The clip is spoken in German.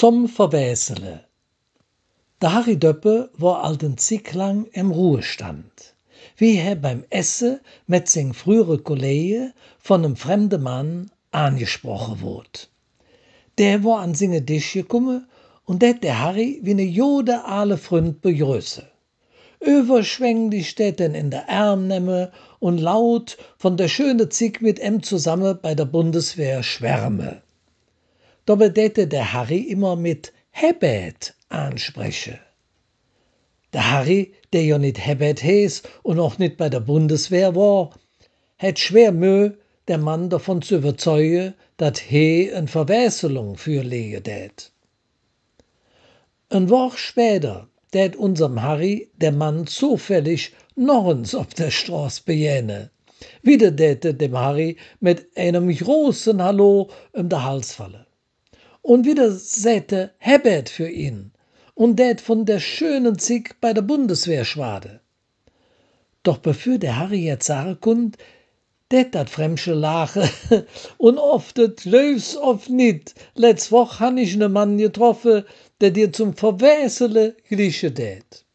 Zum Verwesele. Der Harry Döppe war alten Zick lang im Ruhestand, wie er beim Essen mit seinen früheren Kollegen von einem fremden Mann angesprochen wurde. Der war an seine Tisch gekommen und det der Harry wie ne jode alle Freund begrüße. Überschwänglich det den in der Arm nehme und laut von der schöne Zick mit em zusammen bei der Bundeswehr schwärme. Dabei det der Harry immer mit Herbert anspreche. Der Harry, der ja nicht Herbert heiß und auch nicht bei der Bundeswehr war, hätt schwer Mühe, der Mann davon zu überzeugen, dass he en Verwässelung fürlege tät. Eine Woche später tät unserem Harry der Mann zufällig nochens auf der Straße begegnen. Wieder täte dem Harry mit einem großen Hallo um den Hals fallen. Und wieder säte Herbert für ihn und tät von der schönen Zick bei der Bundeswehr schwade. Doch bevor der Harry jetzt sagen konnt, tät dat Fremsche lache und oft löf's oft nit. Letz Woch han ich ne Mann getroffen, der dir zum Verwäsele gliche tät.